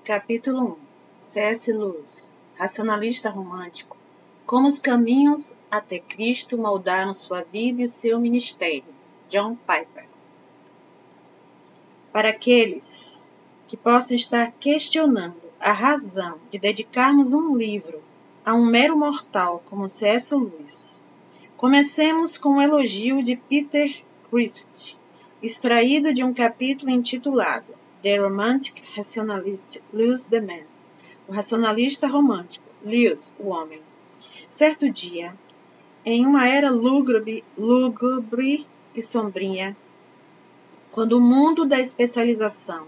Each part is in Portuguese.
Capítulo 1 C.S. Lewis, racionalista romântico, como os caminhos até Cristo moldaram sua vida e o seu ministério. John Piper. Para aqueles que possam estar questionando a razão de dedicarmos um livro a um mero mortal como C.S. Lewis, comecemos com um elogio de Peter Griffith, extraído de um capítulo intitulado The Romantic Rationalist, Lewis the Man, o racionalista romântico, Lewis, o homem. Certo dia, em uma era lúgubre e sombria, quando o mundo da especialização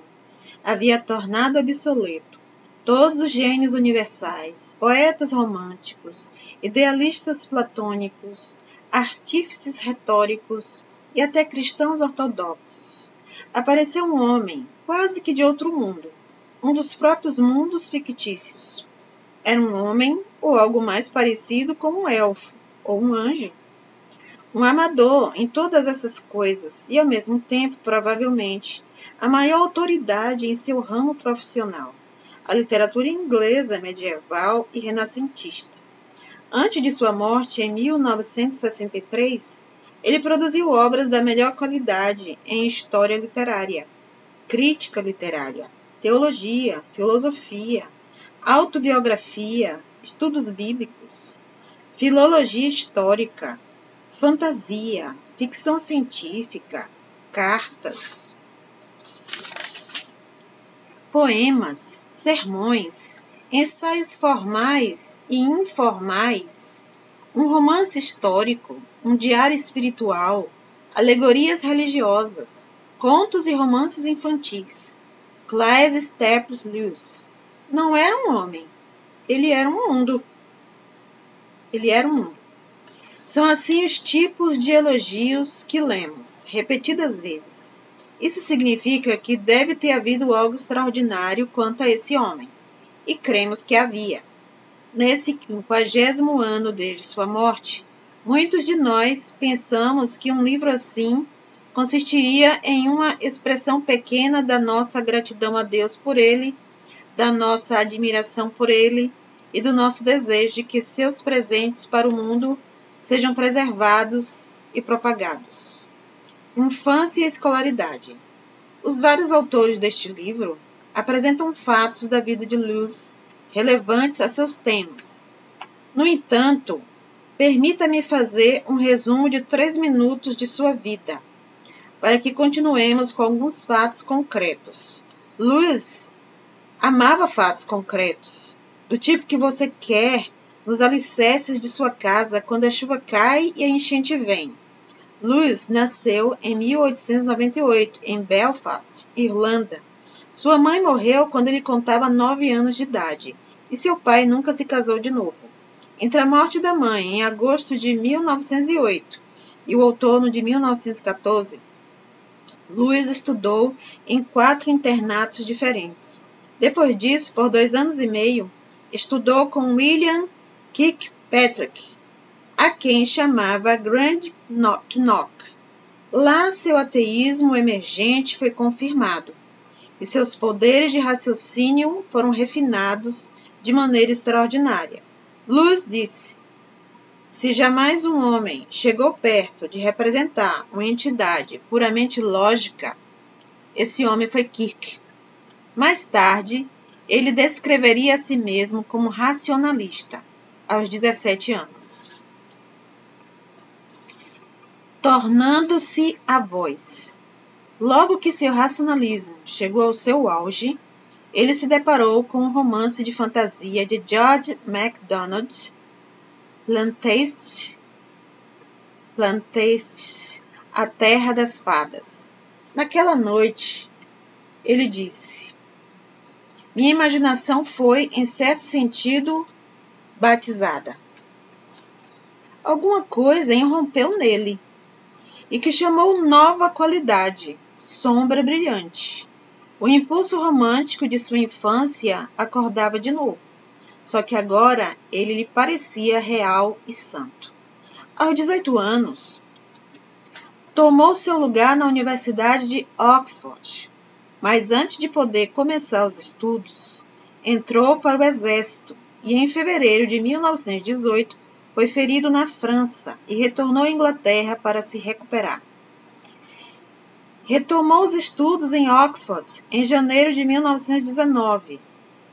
havia tornado obsoleto todos os gênios universais, poetas românticos, idealistas platônicos, artífices retóricos e até cristãos ortodoxos, apareceu um homem quase que de outro mundo, um dos próprios mundos fictícios. Era um homem ou algo mais parecido com um elfo ou um anjo. Um amador em todas essas coisas e, ao mesmo tempo, provavelmente, a maior autoridade em seu ramo profissional, a literatura inglesa medieval e renascentista. Antes de sua morte, em 1963, ele produziu obras da melhor qualidade em história literária, crítica literária, teologia, filosofia, autobiografia, estudos bíblicos, filologia histórica, fantasia, ficção científica, cartas, poemas, sermões, ensaios formais e informais, um romance histórico, um diário espiritual, alegorias religiosas, contos e romances infantis. Clive Staples Lewis não era um homem, ele era um mundo. São assim os tipos de elogios que lemos, repetidas vezes. Isso significa que deve ter havido algo extraordinário quanto a esse homem. E cremos que havia. Nesse 50º ano desde sua morte, muitos de nós pensamos que um livro assim consistiria em uma expressão pequena da nossa gratidão a Deus por ele, da nossa admiração por ele e do nosso desejo de que seus presentes para o mundo sejam preservados e propagados. Infância e escolaridade. Os vários autores deste livro apresentam fatos da vida de Lewis relevantes a seus temas. No entanto, permita-me fazer um resumo de 3 minutos de sua vida, para que continuemos com alguns fatos concretos. Lewis amava fatos concretos, do tipo que você quer nos alicerces de sua casa quando a chuva cai e a enchente vem. Lewis nasceu em 1898, em Belfast, Irlanda. Sua mãe morreu quando ele contava 9 anos de idade, e seu pai nunca se casou de novo. Entre a morte da mãe, em agosto de 1908, e o outono de 1914, Lewis estudou em 4 internatos diferentes. Depois disso, por 2 anos e meio, estudou com William Kirkpatrick, a quem chamava Grand Knock. Lá, seu ateísmo emergente foi confirmado, e seus poderes de raciocínio foram refinados de maneira extraordinária. Lewis disse: se jamais um homem chegou perto de representar uma entidade puramente lógica, esse homem foi Kirk. Mais tarde, ele descreveria a si mesmo como racionalista, aos 17 anos. Tornando-se a voz. Logo que seu racionalismo chegou ao seu auge, ele se deparou com um romance de fantasia de George MacDonald, Plantaste, A Terra das Fadas. Naquela noite, ele disse: minha imaginação foi, em certo sentido, batizada. Alguma coisa irrompeu nele, e que chamou nova qualidade, sombra brilhante. O impulso romântico de sua infância acordava de novo, só que agora ele lhe parecia real e santo. Aos 18 anos, tomou seu lugar na Universidade de Oxford, mas antes de poder começar os estudos, entrou para o exército e, em fevereiro de 1918, foi ferido na França e retornou à Inglaterra para se recuperar. Retomou os estudos em Oxford em janeiro de 1919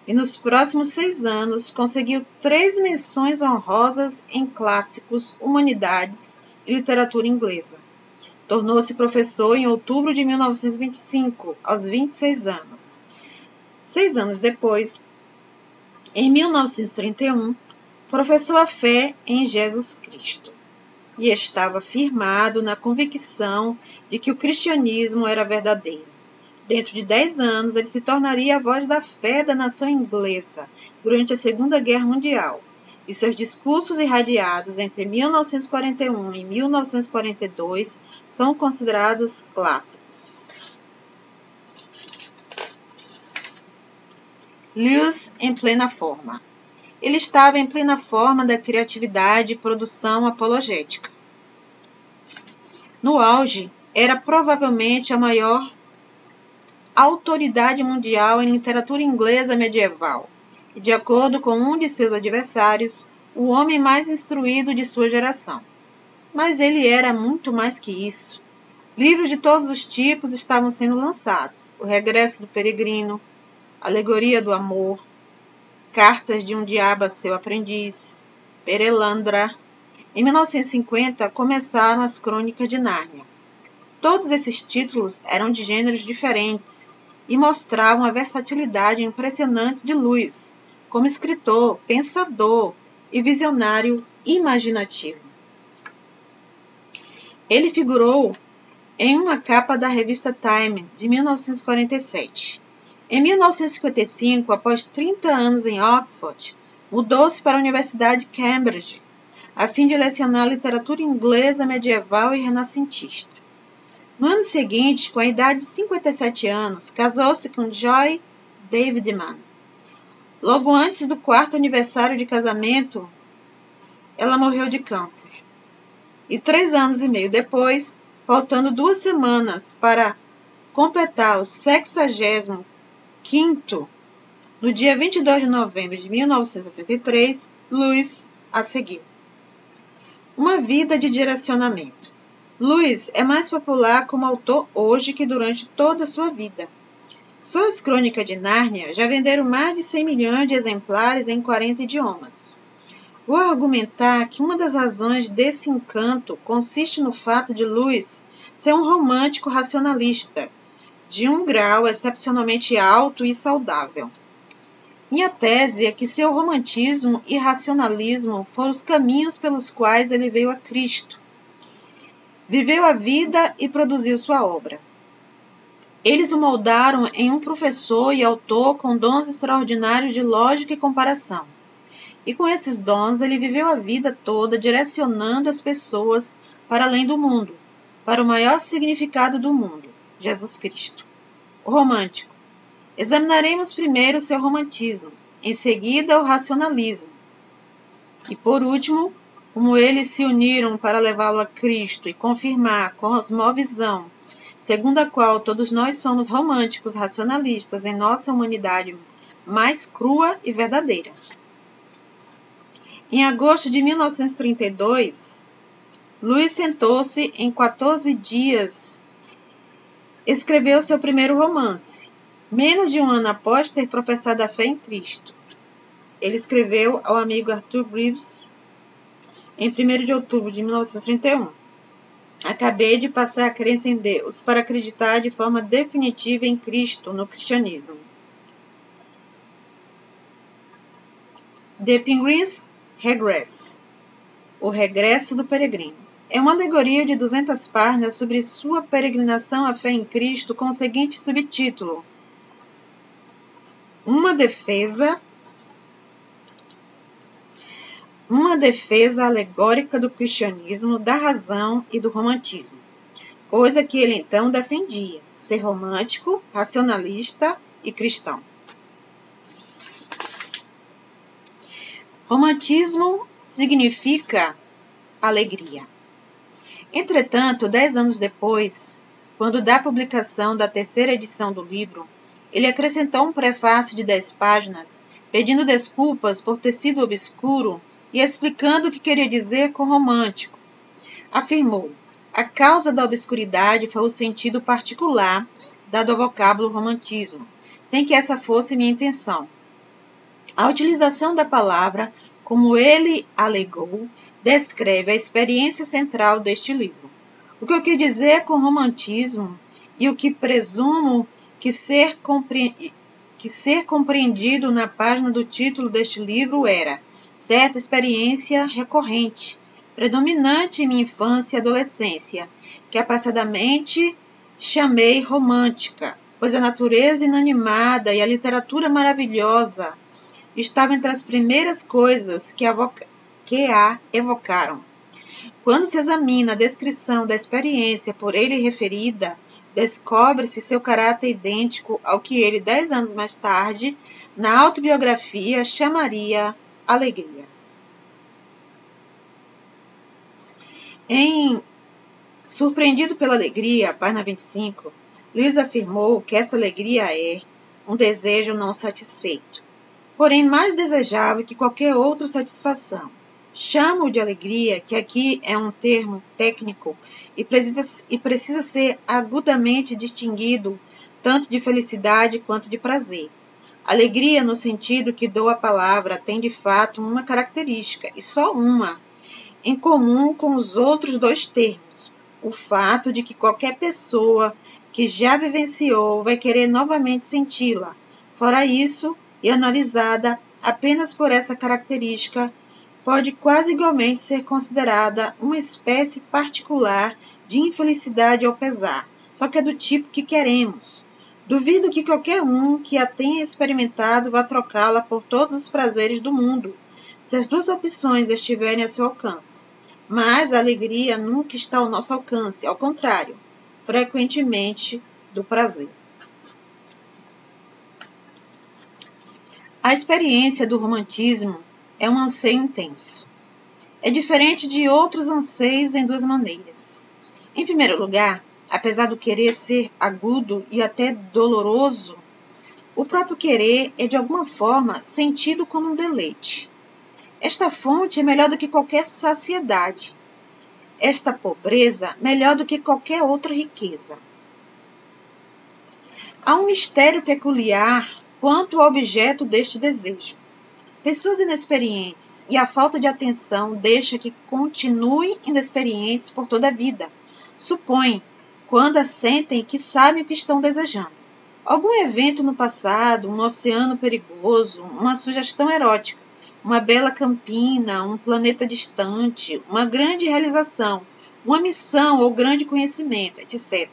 e, nos próximos 6 anos, conseguiu 3 menções honrosas em clássicos, humanidades e literatura inglesa. Tornou-se professor em outubro de 1925, aos 26 anos. 6 anos depois, em 1931, professou a fé em Jesus Cristo e estava firmado na convicção de que o cristianismo era verdadeiro. Dentro de 10 anos, ele se tornaria a voz da fé da nação inglesa durante a Segunda Guerra Mundial, e seus discursos irradiados entre 1941 e 1942 são considerados clássicos. Lewis em plena forma. Ele estava em plena forma da criatividade e produção apologética. No auge, era provavelmente a maior autoridade mundial em literatura inglesa medieval e, de acordo com um de seus adversários, o homem mais instruído de sua geração. Mas ele era muito mais que isso. Livros de todos os tipos estavam sendo lançados: O Regresso do Peregrino, Alegoria do Amor, Cartas de um Diabo a seu Aprendiz, Perelandra. Em 1950, começaram as Crônicas de Nárnia. Todos esses títulos eram de gêneros diferentes e mostravam a versatilidade impressionante de Lewis como escritor, pensador e visionário imaginativo. Ele figurou em uma capa da revista Time, de 1947. Em 1955, após 30 anos em Oxford, mudou-se para a Universidade de Cambridge, a fim de lecionar literatura inglesa medieval e renascentista. No ano seguinte, com a idade de 57 anos, casou-se com Joy Davidman. Logo antes do 4º aniversário de casamento, ela morreu de câncer. E 3 anos e meio depois, faltando 2 semanas para completar o 65º, no dia 22 de novembro de 1963, Lewis a seguiu. Uma vida de direcionamento. Lewis é mais popular como autor hoje que durante toda a sua vida. Suas Crônicas de Nárnia já venderam mais de 100 milhões de exemplares em 40 idiomas. Vou argumentar que uma das razões desse encanto consiste no fato de Lewis ser um romântico racionalista, de um grau excepcionalmente alto e saudável. Minha tese é que seu romantismo e racionalismo foram os caminhos pelos quais ele veio a Cristo. Viveu a vida e produziu sua obra. Eles o moldaram em um professor e autor com dons extraordinários de lógica e comparação. E com esses dons ele viveu a vida toda direcionando as pessoas para além do mundo, para o maior significado do mundo, Jesus Cristo. O romântico. Examinaremos primeiro seu romantismo, em seguida o racionalismo. E por último, como eles se uniram para levá-lo a Cristo e confirmar a cosmovisão, segundo a qual todos nós somos românticos racionalistas em nossa humanidade mais crua e verdadeira. Em agosto de 1932, Lewis sentou-se em 14 dias, escreveu seu primeiro romance, menos de um ano após ter professado a fé em Cristo. Ele escreveu ao amigo Arthur Greaves em 1º de outubro de 1931. Acabei de passar a crença em Deus para acreditar de forma definitiva em Cristo, no cristianismo. The Pilgrim's Regress, O Regresso do Peregrino. É uma alegoria de 200 páginas sobre sua peregrinação à fé em Cristo com o seguinte subtítulo: Uma defesa alegórica do cristianismo, da razão e do romantismo, coisa que ele então defendia, ser romântico, racionalista e cristão. Romantismo significa alegria. Entretanto, 10 anos depois, quando da publicação da 3ª edição do livro, Ele acrescentou um prefácio de 10 páginas, pedindo desculpas por ter sido obscuro e explicando o que queria dizer com romântico. Afirmou: a causa da obscuridade foi o sentido particular dado ao vocábulo romantismo, sem que essa fosse minha intenção. A utilização da palavra, como ele alegou, descreve a experiência central deste livro. O que eu quis dizer com romantismo e o que presumo que ser compreendido na página do título deste livro era certa experiência recorrente, predominante em minha infância e adolescência, que apressadamente chamei romântica, pois a natureza inanimada e a literatura maravilhosa estavam entre as primeiras coisas que a evocaram. Quando se examina a descrição da experiência por ele referida, descobre-se seu caráter idêntico ao que ele, 10 anos mais tarde, na autobiografia, chamaria alegria. Surpreendido pela alegria, página 25, Lewis afirmou que essa alegria é um desejo não satisfeito, porém mais desejável que qualquer outra satisfação. Chamo de alegria, que aqui é um termo técnico e precisa ser agudamente distinguido tanto de felicidade quanto de prazer. Alegria, no sentido que dou à palavra, tem de fato uma característica, e só uma, em comum com os outros dois termos: o fato de que qualquer pessoa que já vivenciou vai querer novamente senti-la. Fora isso, e analisada apenas por essa característica, pode quase igualmente ser considerada uma espécie particular de infelicidade ou pesar, só que é do tipo que queremos. Duvido que qualquer um que a tenha experimentado vá trocá-la por todos os prazeres do mundo, se as duas opções estiverem a seu alcance. Mas a alegria nunca está ao nosso alcance, ao contrário, frequentemente do prazer. A experiência do romantismo é um anseio intenso. É diferente de outros anseios em duas maneiras. Em primeiro lugar, apesar do querer ser agudo e até doloroso, o próprio querer é de alguma forma sentido como um deleite. Esta fonte é melhor do que qualquer saciedade. Esta pobreza melhor do que qualquer outra riqueza. Há um mistério peculiar quanto ao objeto deste desejo. Pessoas inexperientes e a falta de atenção deixa que continuem inexperientes por toda a vida. Supõem, quando as sentem, que sabem o que estão desejando. Algum evento no passado, um oceano perigoso, uma sugestão erótica, uma bela campina, um planeta distante, uma grande realização, uma missão ou grande conhecimento, etc.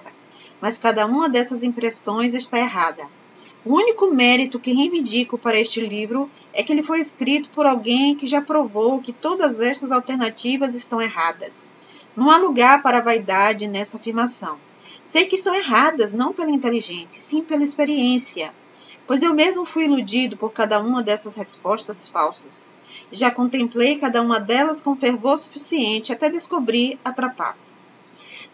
Mas cada uma dessas impressões está errada. O único mérito que reivindico para este livro é que ele foi escrito por alguém que já provou que todas estas alternativas estão erradas. Não há lugar para a vaidade nessa afirmação. Sei que estão erradas, não pela inteligência, sim pela experiência, pois eu mesmo fui iludido por cada uma dessas respostas falsas. Já contemplei cada uma delas com fervor suficiente até descobrir a trapaça.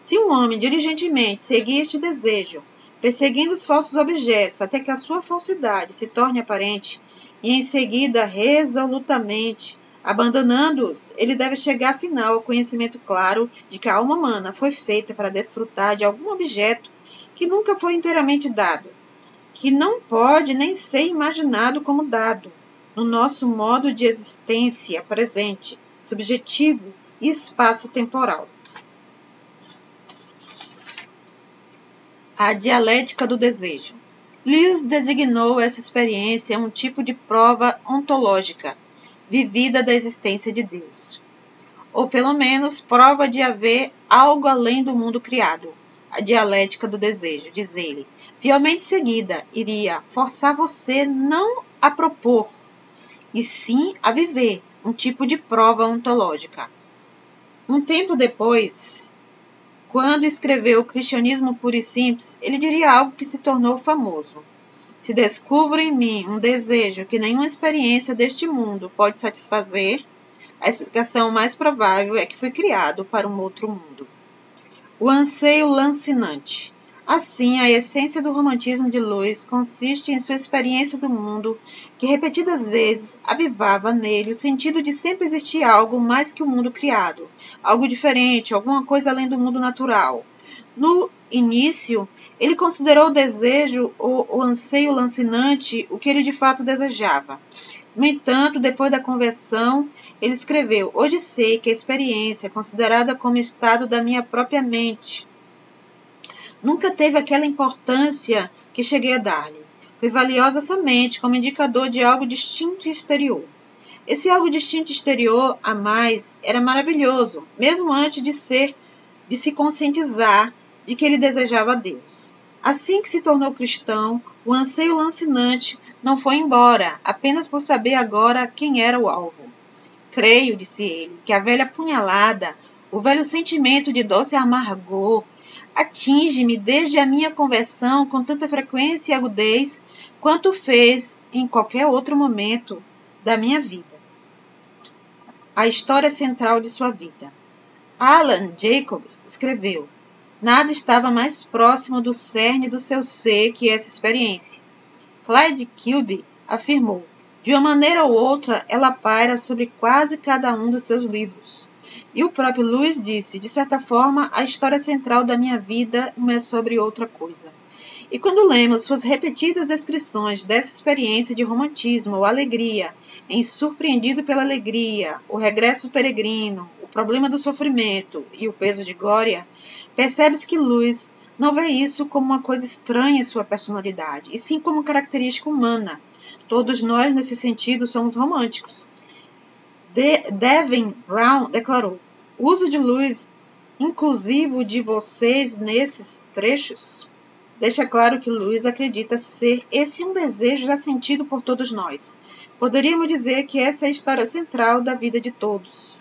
Se um homem diligentemente seguir este desejo, perseguindo os falsos objetos até que a sua falsidade se torne aparente, e em seguida, resolutamente, abandonando-os, ele deve chegar afinal ao conhecimento claro de que a alma humana foi feita para desfrutar de algum objeto que nunca foi inteiramente dado, que não pode nem ser imaginado como dado, no nosso modo de existência presente, subjetivo e espaço-temporal. A dialética do desejo. Lewis designou essa experiência um tipo de prova ontológica, vivida da existência de Deus. Ou pelo menos, prova de haver algo além do mundo criado. A dialética do desejo, diz ele, fielmente seguida, iria forçar você não a propor, e sim a viver, um tipo de prova ontológica. Um tempo depois, quando escreveu o Cristianismo Puro e Simples, ele diria algo que se tornou famoso. Se descubro em mim um desejo que nenhuma experiência deste mundo pode satisfazer, a explicação mais provável é que fui criado para um outro mundo. O anseio lancinante. Assim, a essência do romantismo de Lewis consiste em sua experiência do mundo, que repetidas vezes avivava nele o sentido de sempre existir algo mais que o mundo criado, algo diferente, alguma coisa além do mundo natural. No início, ele considerou o desejo ou o anseio lancinante o que ele de fato desejava. No entanto, depois da conversão, ele escreveu: Hoje sei que a experiência é considerada como estado da minha própria mente. Nunca teve aquela importância que cheguei a dar-lhe. Foi valiosa somente como indicador de algo distinto e exterior. Esse algo distinto e exterior a mais era maravilhoso, mesmo antes de se conscientizar de que ele desejava a Deus. Assim que se tornou cristão, o anseio lancinante não foi embora, apenas por saber agora quem era o alvo. Creio, disse ele, que a velha punhalada, o velho sentimento de doce amargor, atinge-me desde a minha conversão com tanta frequência e agudez quanto fez em qualquer outro momento da minha vida. A história central de sua vida. Alan Jacobs escreveu: Nada estava mais próximo do cerne do seu ser que essa experiência. Clyde Kilby afirmou: De uma maneira ou outra, ela paira sobre quase cada um dos seus livros. E o próprio Lewis disse: De certa forma, a história central da minha vida não é sobre outra coisa. E quando lemos suas repetidas descrições dessa experiência de romantismo ou alegria, em Surpreendido pela Alegria, O Regresso Peregrino, O Problema do Sofrimento e O Peso de Glória, percebe-se que Lewis não vê isso como uma coisa estranha em sua personalidade, e sim como característica humana. Todos nós, nesse sentido, somos românticos. Devin Brown declarou: O uso de Lewis inclusivo de vocês nesses trechos deixa claro que Lewis acredita ser esse um desejo já sentido por todos nós. Poderíamos dizer que essa é a história central da vida de todos.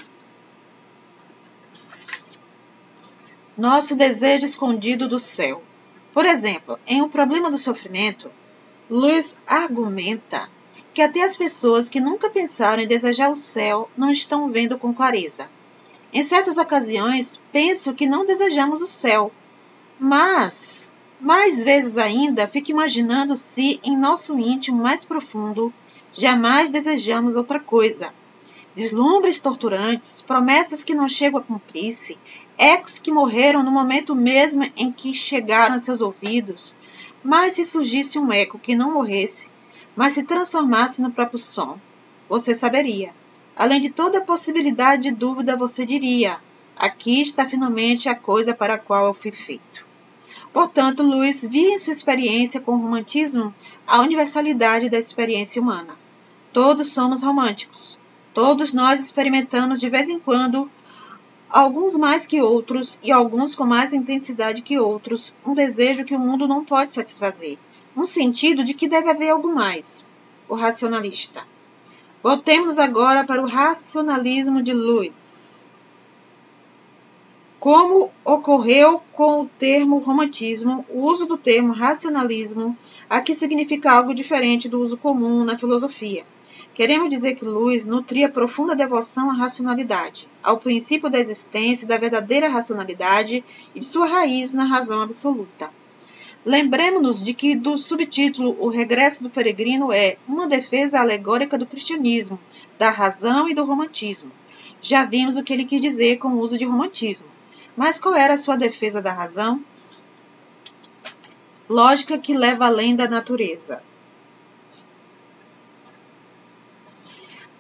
Nosso desejo escondido do céu. Por exemplo, em O Problema do Sofrimento, Lewis argumenta que até as pessoas que nunca pensaram em desejar o céu não estão vendo com clareza. Em certas ocasiões, penso que não desejamos o céu, mas, mais vezes ainda, fico imaginando se, em nosso íntimo mais profundo, jamais desejamos outra coisa. Vislumbres torturantes, promessas que não chegam a cumprir-se, ecos que morreram no momento mesmo em que chegaram a seus ouvidos. Mas se surgisse um eco que não morresse, mas se transformasse no próprio som, você saberia. Além de toda possibilidade de dúvida, você diria: aqui está finalmente a coisa para a qual eu fui feito. Portanto, Lewis via em sua experiência com o romantismo a universalidade da experiência humana. Todos somos românticos. Todos nós experimentamos de vez em quando, alguns mais que outros e alguns com mais intensidade que outros, um desejo que o mundo não pode satisfazer, um sentido de que deve haver algo mais. O racionalista. Voltemos agora para o racionalismo de Lewis. Como ocorreu com o termo romantismo, o uso do termo racionalismo aqui significa algo diferente do uso comum na filosofia. Queremos dizer que Lewis nutria profunda devoção à racionalidade, ao princípio da existência da verdadeira racionalidade e de sua raiz na razão absoluta. Lembremos-nos de que do subtítulo O Regresso do Peregrino é uma defesa alegórica do cristianismo, da razão e do romantismo. Já vimos o que ele quis dizer com o uso de romantismo. Mas qual era a sua defesa da razão? Lógica que leva além da natureza.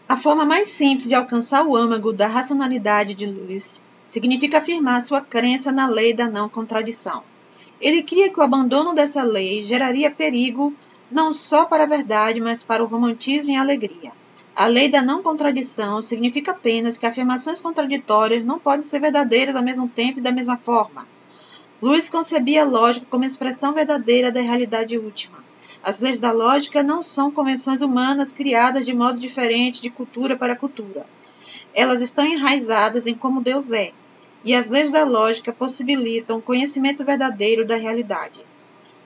A forma mais simples de alcançar o âmago da racionalidade de Lewis significa afirmar sua crença na lei da não contradição. Ele cria que o abandono dessa lei geraria perigo não só para a verdade, mas para o romantismo e a alegria. A lei da não contradição significa apenas que afirmações contraditórias não podem ser verdadeiras ao mesmo tempo e da mesma forma. Lewis concebia a lógica como expressão verdadeira da realidade última. As leis da lógica não são convenções humanas criadas de modo diferente de cultura para cultura. Elas estão enraizadas em como Deus é, e as leis da lógica possibilitam o conhecimento verdadeiro da realidade.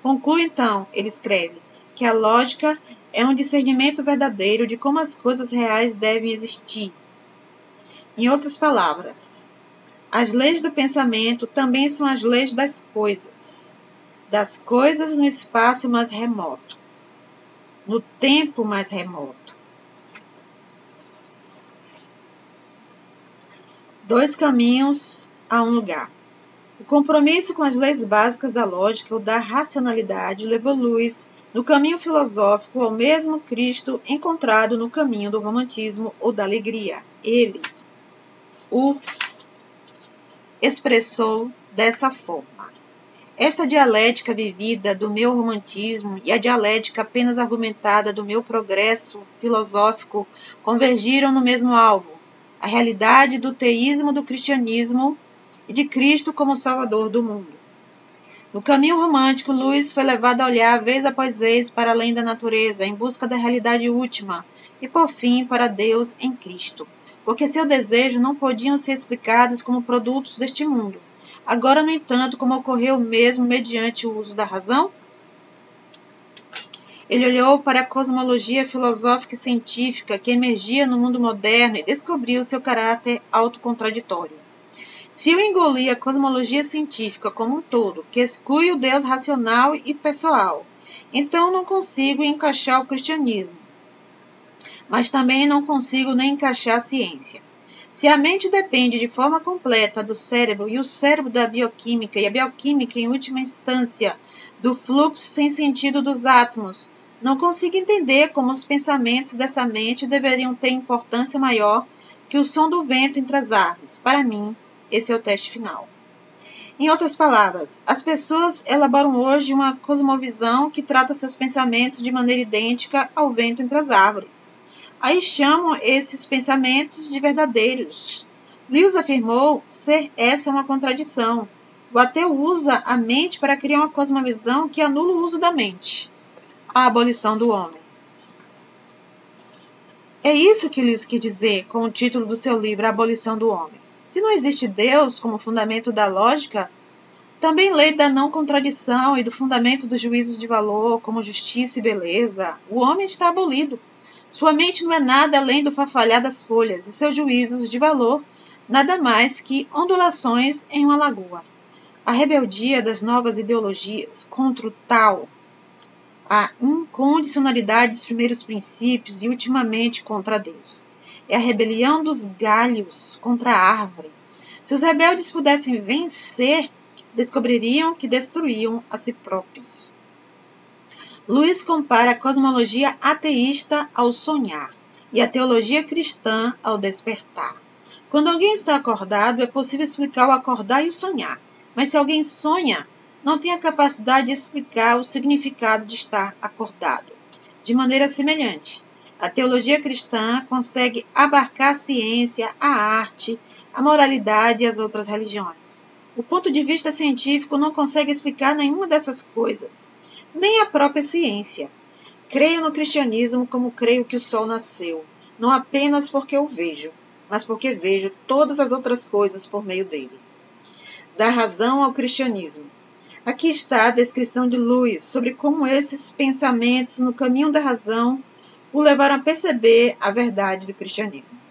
Conclui então, ele escreve, que a lógica é um discernimento verdadeiro de como as coisas reais devem existir. Em outras palavras, as leis do pensamento também são as leis das coisas. das coisas no espaço mais remoto, no tempo mais remoto. Dois caminhos a um lugar. O compromisso com as leis básicas da lógica ou da racionalidade levou Lewis no caminho filosófico ao mesmo Cristo encontrado no caminho do romantismo ou da alegria. Ele o expressou dessa forma. Esta dialética vivida do meu romantismo e a dialética apenas argumentada do meu progresso filosófico convergiram no mesmo alvo, a realidade do teísmo do cristianismo e de Cristo como Salvador do mundo. No caminho romântico, Lewis foi levado a olhar vez após vez para além da natureza, em busca da realidade última, e por fim para Deus em Cristo, porque seu desejo não podiam ser explicados como produtos deste mundo. Agora, no entanto, como ocorreu mesmo mediante o uso da razão? Ele olhou para a cosmologia filosófica e científica que emergia no mundo moderno e descobriu seu caráter autocontraditório. Se eu engolir a cosmologia científica como um todo, que exclui o Deus racional e pessoal, então não consigo encaixar o cristianismo. Mas também não consigo nem encaixar a ciência. Se a mente depende de forma completa do cérebro e o cérebro da bioquímica e a bioquímica, em última instância, do fluxo sem sentido dos átomos, não consigo entender como os pensamentos dessa mente deveriam ter importância maior que o som do vento entre as árvores. Para mim, esse é o teste final. Em outras palavras, as pessoas elaboram hoje uma cosmovisão que trata seus pensamentos de maneira idêntica ao vento entre as árvores. Aí chamam esses pensamentos de verdadeiros. Lewis afirmou ser essa uma contradição. O ateu usa a mente para criar uma cosmovisão que anula o uso da mente. A abolição do homem. É isso que Lewis quis dizer com o título do seu livro, A Abolição do Homem. Se não existe Deus como fundamento da lógica, também lei da não contradição e do fundamento dos juízos de valor, como justiça e beleza, o homem está abolido. Sua mente não é nada além do farfalhar das folhas, e seus juízos de valor nada mais que ondulações em uma lagoa. A rebeldia das novas ideologias contra o tal, a incondicionalidade dos primeiros princípios e, ultimamente, contra Deus. É a rebelião dos galhos contra a árvore. Se os rebeldes pudessem vencer, descobririam que destruíam a si próprios. Lewis compara a cosmologia ateísta ao sonhar e a teologia cristã ao despertar. Quando alguém está acordado, é possível explicar o acordar e o sonhar. Mas se alguém sonha, não tem a capacidade de explicar o significado de estar acordado. De maneira semelhante, a teologia cristã consegue abarcar a ciência, a arte, a moralidade e as outras religiões. O ponto de vista científico não consegue explicar nenhuma dessas coisas, nem a própria ciência. Creio no cristianismo como creio que o sol nasceu, não apenas porque o vejo, mas porque vejo todas as outras coisas por meio dele. Da razão ao cristianismo. Aqui está a descrição de Lewis sobre como esses pensamentos no caminho da razão o levaram a perceber a verdade do cristianismo.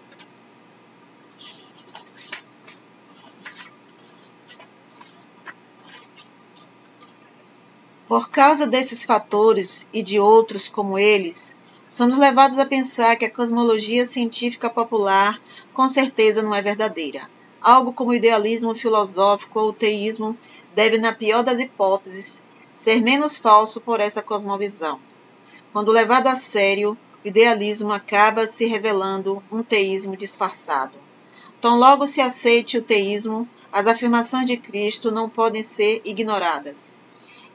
Por causa desses fatores e de outros como eles, somos levados a pensar que a cosmologia científica popular com certeza não é verdadeira. Algo como o idealismo filosófico ou o teísmo deve, na pior das hipóteses, ser menos falso por essa cosmovisão. Quando levado a sério, o idealismo acaba se revelando um teísmo disfarçado. Tão logo se aceite o teísmo, as afirmações de Cristo não podem ser ignoradas.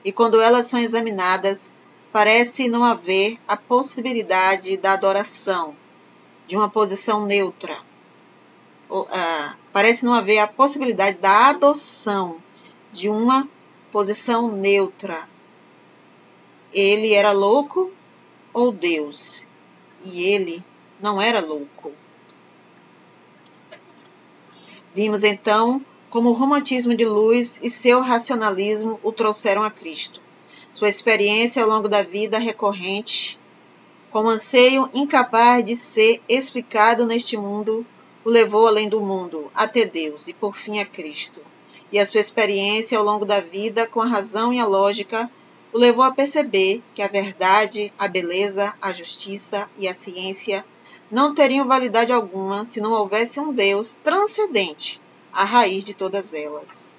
E quando elas são examinadas, parece não haver a possibilidade da adoração, de uma posição neutra. Parece não haver a possibilidade da adoção de uma posição neutra. Ele era louco ou Deus? E ele não era louco. Vimos então como o romantismo de Lewis e seu racionalismo o trouxeram a Cristo. Sua experiência ao longo da vida recorrente, com anseio incapaz de ser explicado neste mundo, o levou além do mundo, até Deus e por fim a Cristo. e a sua experiência ao longo da vida com a razão e a lógica o levou a perceber que a verdade, a beleza, a justiça e a ciência não teriam validade alguma se não houvesse um Deus transcendente, a raiz de todas elas.